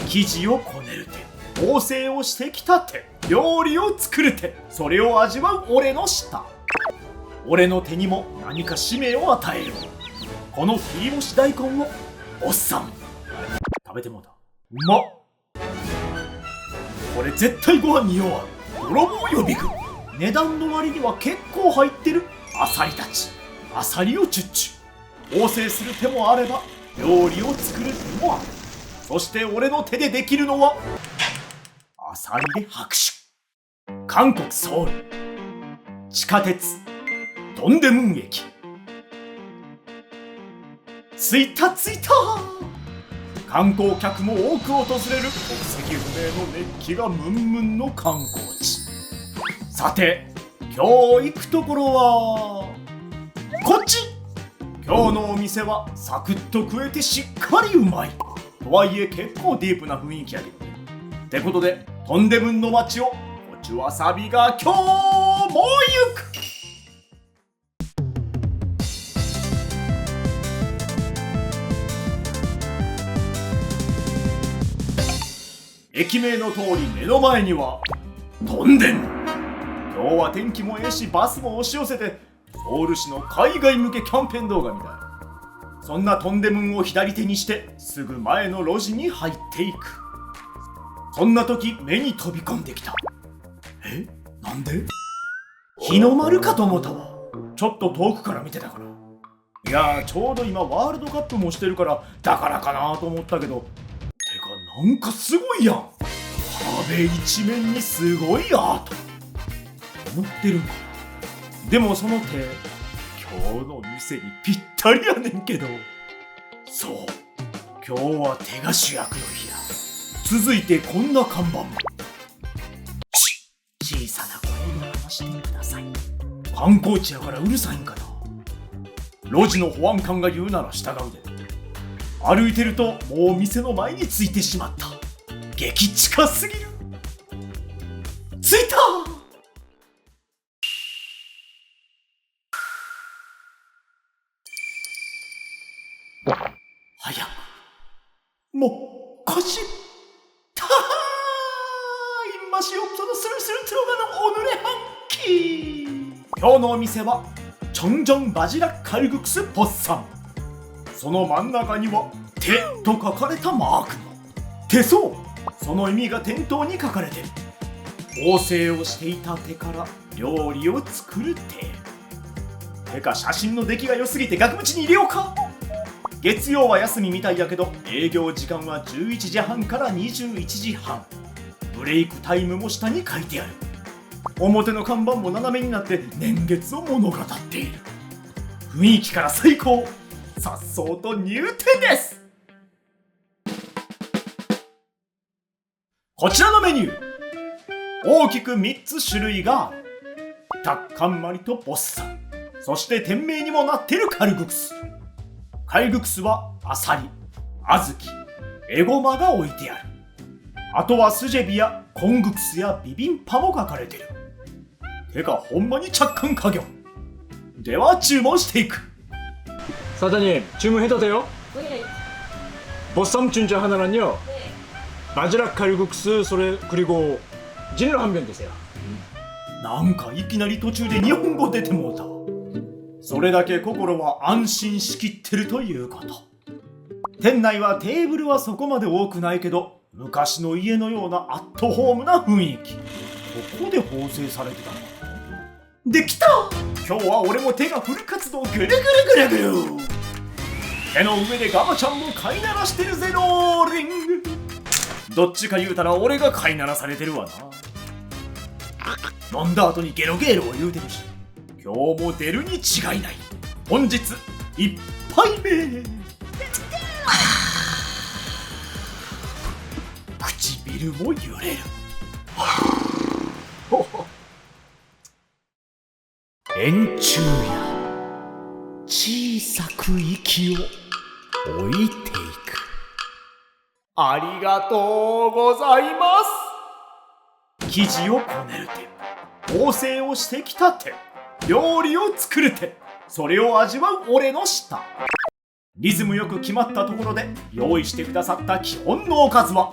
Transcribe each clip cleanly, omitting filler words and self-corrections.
生地をこねるて、縫製をしてきたて、料理を作るて、それを味わう俺の舌。俺の手にも何か使命を与える。この切り干し大根をおっさん食べてもうた。うまっ。これ絶対ご飯に弱い泥棒予備軍。値段の割には結構入ってるアサリたち。アサリをチュッチュ。縫製する手もあれば料理を作る手もある。そして俺の手でできるのはアサリで拍手。韓国ソウル地下鉄トンデムン駅。着いた。観光客も多く訪れる国籍不明の熱気がムンムンの観光地。さて今日行くところはこっち。今日のお店はサクッと食えてしっかりうまいとはいえ結構ディープな雰囲気やけどね。ってことでトンデムンの街をこちわさびが今日も行く。駅名の通り目の前にはトンデムン。今日は天気もええしバスも押し寄せてソウル市の海外向けキャンペーン動画みたい。そんなトンデムンを左手にしてすぐ前の路地に入っていく。そんな時目に飛び込んできた。なんで？日の丸かと思ったわ。ちょっと遠くから見てたから。いやちょうど今ワールドカップもしてるからだからかなと思ったけど、てかなんかすごいやん。壁一面にすごいアート思ってるんかな。でもその手今日の店にぴったりやねんけど。そう今日は手が主役の日や。続いてこんな看板も。小さな声で話してください。観光地やからうるさいんかな。路地の保安官が言うなら従うで。歩いてるともう店の前に着いてしまった。激近すぎる。着いた。早くもう腰たーいましよっとのスルスルトロガのおぬれはんき。今日のお店はチョンジョンバジラカルグクスポッサン。その真ん中には手と書かれたマークも。手相その意味が店頭に書かれてる。縫製をしていた手から料理を作る手。てか写真の出来が良すぎて額縁に入れようか。月曜は休みみたいやけど営業時間は11時半から21時半。ブレイクタイムも下に書いてある。表の看板も斜めになって年月を物語っている。雰囲気から最高。さっそうと入店です。こちらのメニュー大きく3つ種類がある。タッカンマリとボッサン、そして店名にもなっているカルグクス。カルグクスはアサリ、小豆、エゴマが置いてある。あとはスジェビやコングクスやビビンパも書かれてる。てかほんまに着艦家業。では注文していく。사장님 주문해도 돼요? 네. 보쌈 춘자 하나랑요. 바지락 칼국수 소래 그리고 진로 한 병 드세요. なんかいきなり途中で日本語出てもうた。それだけ心は安心しきってるということ。店内はテーブルはそこまで多くないけど昔の家のようなアットホームな雰囲気。ここで縫製されてたのできた。今日は俺も手がフル活動。ぐるぐるぐるぐる。手の上でガバちゃんも飼いならしてるぜ。ローリング。どっちか言うたら俺が飼いならされてるわな。飲んだ後にゲロゲロを言うてるし、今日も出るに違いない。本日1杯目。唇も揺れる。円柱や小さく息を置いていく。ありがとうございます。生地をこねる手、縫製をしてきた手、料理を作る手、それを味わう俺の舌。リズムよく決まったところで用意してくださった基本のおかずは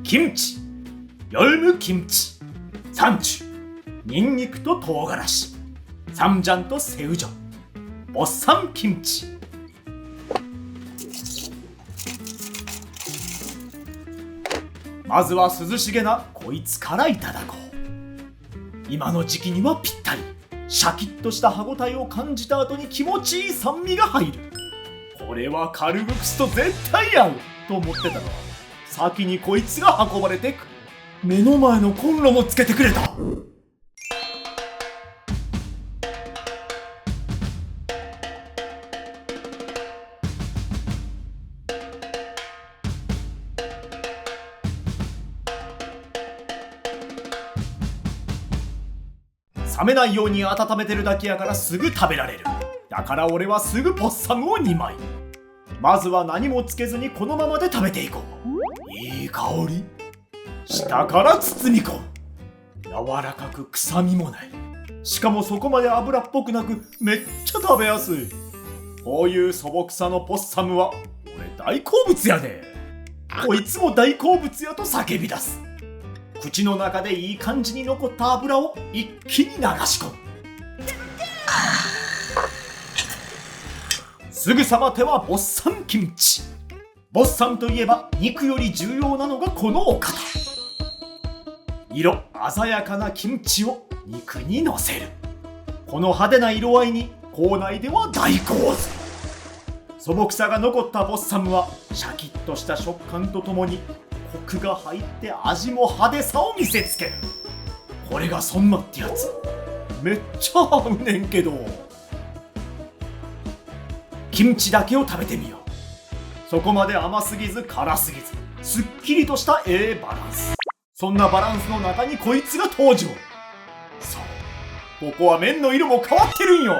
김치、열무김치、상추、ニンニクと唐辛子、쌈장と새우젓、보쌈김치。まずは涼しげなこいつからいただこう。今の時期にはぴったり、シャキッとした歯ごたえを感じた後に気持ちいい酸味が入る。これはカルグクスと絶対合うと思ってたが、先にこいつが運ばれてくる。目の前のコンロもつけてくれた。冷めないように温めてるだけやからすぐ食べられる。だから俺はすぐポッサムを2枚。まずは何もつけずにこのままで食べていこう。いい香り。下から包み込む。柔らかく臭みもない。しかもそこまで油っぽくなくめっちゃ食べやすい。こういう素朴さのポッサムは俺大好物やで。こいつも大好物やと叫び出す。口の中でいい感じに残った油を一気に流し込む。すぐさま手はボッサンキムチ。ボッサンといえば肉より重要なのがこのお方。色鮮やかなキムチを肉にのせる。この派手な色合いに校内では大洪水。素朴さが残ったボッサムはシャキッとした食感とともにコクが入って味も派手さを見せつける。これがそんなってやつ。めっちゃ合うねんけど。キムチだけを食べてみよう。そこまで甘すぎず辛すぎず、すっきりとしたバランス。そんなバランスの中にこいつが登場。そう、ここは麺の色も変わってるんよ。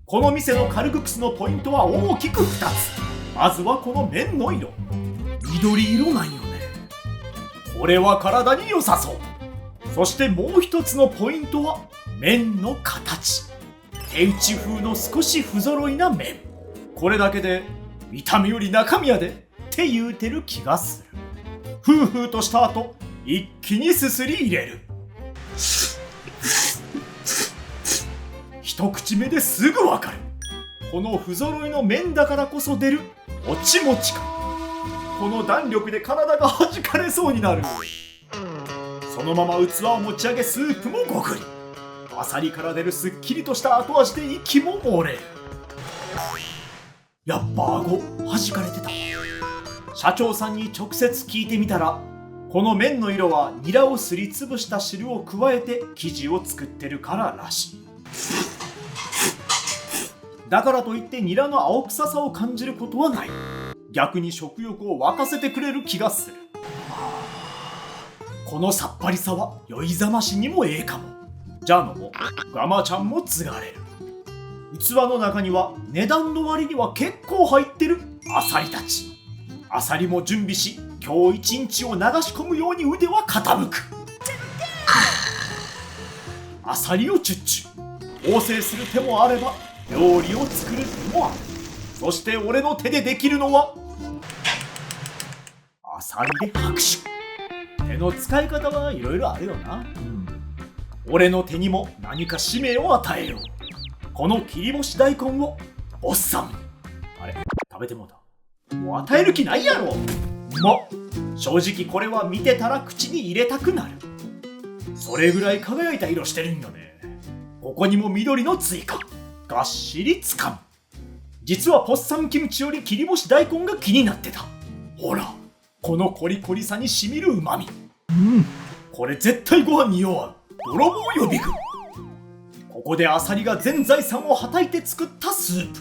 この店のカルグクスのポイントは大きく2つ。まずはこの麺の色。緑色なんよね。これは体に良さそう。そしてもう一つのポイントは麺の形。手打ち風の少し不揃いな麺。これだけで見た目より中身やでって言うてる気がする。ふうふうとした後、一気にすすり入れる。一口目ですぐわかる。この不揃いの麺だからこそ出るもちもち感。この弾力で体が弾かれそうになる。そのまま器を持ち上げスープもごくり。あさりから出るすっきりとした後味で息も漏れる。やっぱ顎弾かれてた。社長さんに直接聞いてみたら、この麺の色はニラをすりつぶした汁を加えて生地を作ってるかららしい。だからといってニラの青臭さを感じることはない。逆に食欲を沸かせてくれる気がする。このさっぱりさは酔いざましにもかも。じゃあのもガマちゃんも継がれる。器の中には値段の割には結構入ってるアサリたち。アサリも準備し、今日一日を流し込むように腕は傾く。アサリをチュッチュ。合成する手もあれば料理を作る手もある。そして俺の手でできるのはアサリで拍手。手の使い方はいろいろあるよな。俺の手にも何か使命を与えよう。この切り干し大根をボッサムに。あれ、食べてもうた。もう与える気ないやろ。正直これは見てたら口に入れたくなる。それぐらい輝いた色してるんよね。ここにも緑の追加。がっしりつかむ。実はポッサムキムチより切り干し大根が気になってた。ほら、このコリコリさにしみる旨味。これ絶対ご飯に弱う泥棒予備軍。ここでアサリが全財産をはたいて作ったスープ。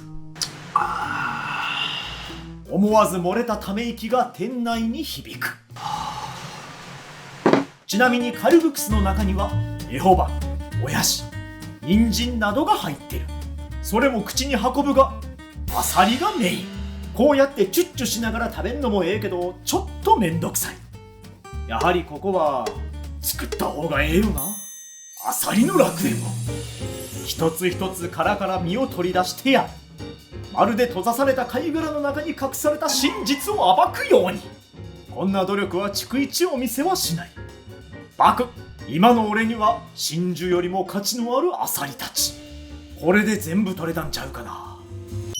思わず漏れたため息が店内に響く。ちなみにカルグクスの中にはエホバ、もやし、人参などが入ってる。それも口に運ぶがアサリがメイン。こうやってチュッチュしながら食べんのもけどちょっとめんどくさい。やはりここは作った方がええよな。アサリの楽園を一つ一つ殻から身を取り出してやる。まるで閉ざされた貝殻の中に隠された真実を暴くように。こんな努力は逐一お見せはしない。バク、今の俺には真珠よりも価値のあるアサリたち。これで全部取れたんちゃうかな。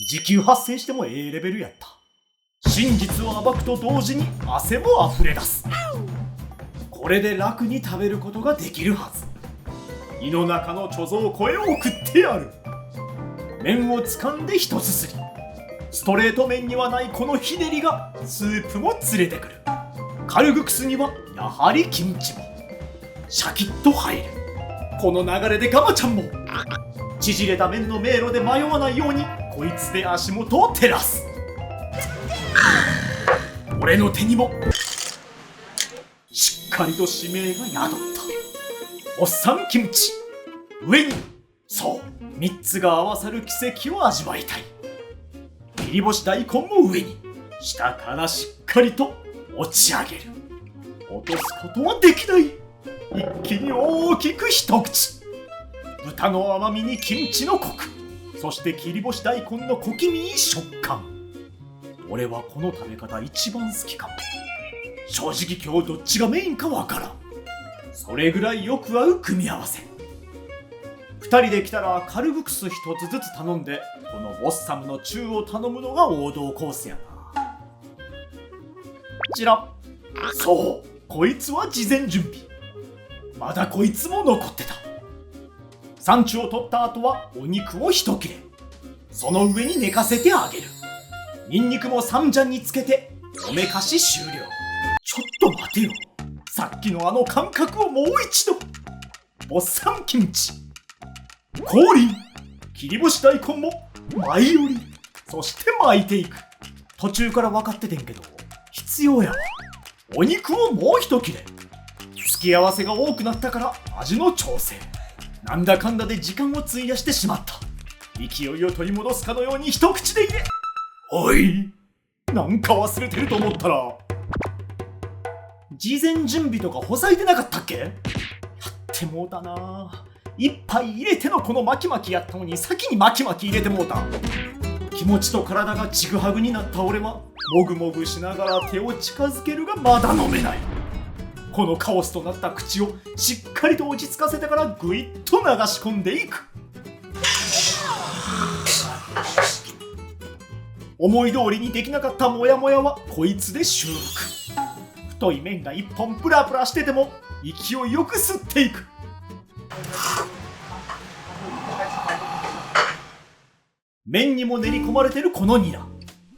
時給発生してもええレベルやった。真実を暴くと同時に汗も溢れ出す。これで楽に食べることができるはず。胃の中の貯蔵庫へ送ってやる。麺を掴んで一すすり。ストレート麺にはないこのひねりがスープも連れてくる。カルグクスにはやはりキムチもシャキッと入る。この流れでガマちゃんも縮れた麺の迷路で迷わないようにこいつで足元を照らす。俺の手にもしっかりと使命が宿った。おっさんキムチ、上にそう3つが合わさる奇跡を味わいたい。切り干し大根も上に下からしっかりと持ち上げる。落とすことはできない。一気に大きく一口。豚の甘みにキムチのコク、そして切り干し大根の小気味いい食感。俺はこの食べ方一番好きかも。正直今日どっちがメインかわからん。それぐらいよく合う組み合わせ。2人で来たらカルグクス1つずつ頼んで、このボッサムの中を頼むのが王道コースやな。ちら、そうこいつは事前準備。まだこいつも残ってた。産地を取った後はお肉を一切れ、その上に寝かせてあげる。ニンニクもサムジャンにつけておめかし終了。ちょっと待てよ、さっきのあの感覚をもう一度。ボッサンキムチ、氷、切り干し大根も舞い降りる。そして巻いていく。途中から分かっててんけど必要やわ。お肉をもう一切れ。付き合わせが多くなったから味の調整。なんだかんだで時間を費やしてしまった。勢いを取り戻すかのように一口で入れ。おい、なんか忘れてると思ったら、事前準備とかほざいてなかったっけ？やってもうたな。一杯入れてのこの巻き巻きやったのに先に巻き巻き入れてもうた。気持ちと体がちぐはぐになった俺はもぐもぐしながら手を近づけるがまだ飲めない。このカオスとなった口をしっかりと落ち着かせてからぐいっと流し込んでいく。思い通りにできなかったモヤモヤはこいつで修復。太い麺が一本プラプラしてても勢いよく吸っていく。麺にも練り込まれてるこのニラ。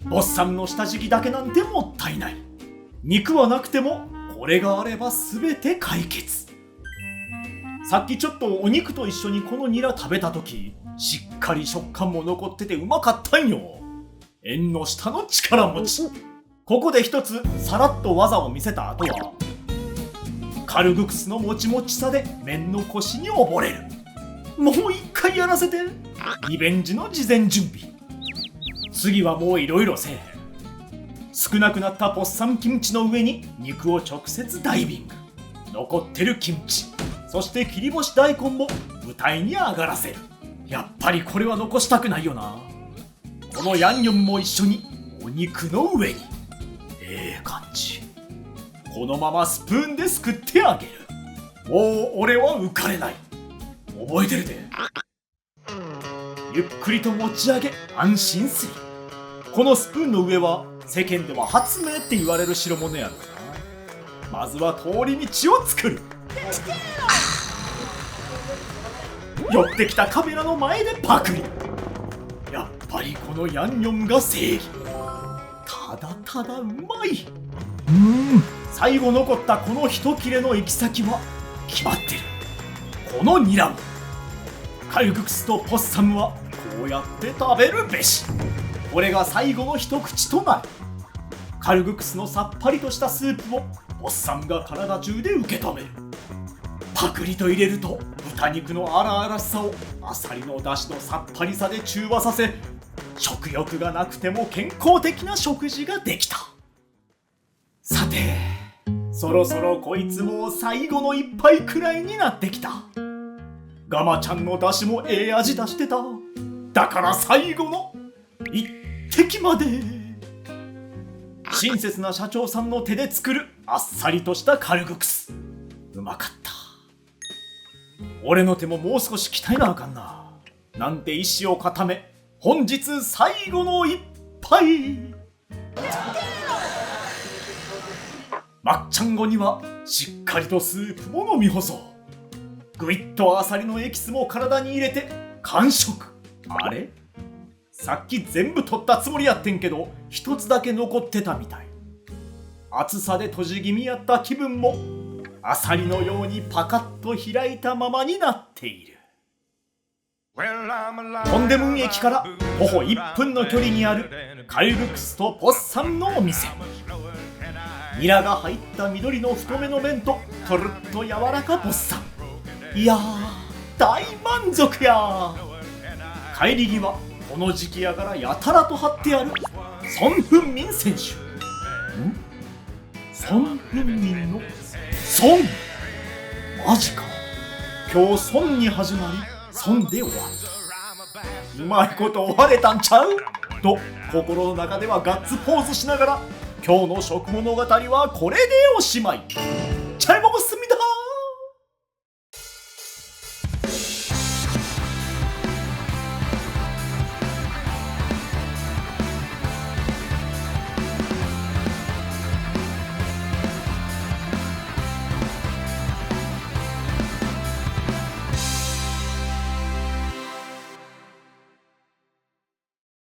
ボッサムの下敷きだけなんてもったいない。肉はなくてもこれがあれば全て解決。さっきちょっとお肉と一緒にこのニラ食べた時、しっかり食感も残っててうまかったんよ。縁の下の力持ち。ここで一つさらっと技を見せた後はカルグクスのもちもちさで麺のコシに溺れる。もう一回やらせて。リベンジの事前準備。次はもういろいろせえへん。少なくなったポッサムキムチの上に肉を直接ダイビング。残ってるキムチ、そして切り干し大根も舞台に上がらせる。やっぱりこれは残したくないよな。このヤンニョムも一緒にお肉の上に。ええ感じ。このままスプーンですくってあげる。もう俺は浮かれない。覚えてるで。ゆっくりと持ち上げ安心する。このスプーンの上は世間では発明って言われる代物やろな。まずは通り道を作る。寄ってきたカメラの前でパクリ。やっぱりこのヤンニョムが正義。ただただうまい。最後残ったこの一切れの行き先は決まってる。このニラもカルグクスとポッサムはこうやって食べるべし。これが最後の一口となる。カルグクスのさっぱりとしたスープをポッサムが体中で受け止める。パクリと入れると豚肉の荒々しさをアサリの出汁のさっぱりさで中和させ、食欲がなくても健康的な食事ができた。さてそろそろこいつも最後の一杯くらいになってきた。ガマちゃんの出汁もええ味出してた。だから最後の一滴まで。親切な社長さんの手で作るあっさりとしたカルグクス、うまかった。俺の手ももう少し鍛えなあかんな。なんて意志を固め、本日最後の一杯。まっちゃん後にはしっかりとスープも飲み干そう。ぐいっとあさりのエキスも体に入れて完食。あれ、さっき全部取ったつもりやってんけど、一つだけ残ってたみたい。暑さで閉じ気味やった気分もあさりのようにパカッと開いたままになっている。トンデムン駅から徒歩1分の距離にあるカルグクスとポッサムのお店。ニラが入った緑の太めの麺ととるっと柔らかポッサム。いやー、大満足や。帰り際、この時期やからやたらと貼ってあるソン・フンミン選手。ソン・フンミンのソン、マジか。今日ソンに始まりソンで終わった。うまいこと終われたんちゃうと心の中ではガッツポーズしながら、今日の食物語はこれでおしまい。チャイモゴスミ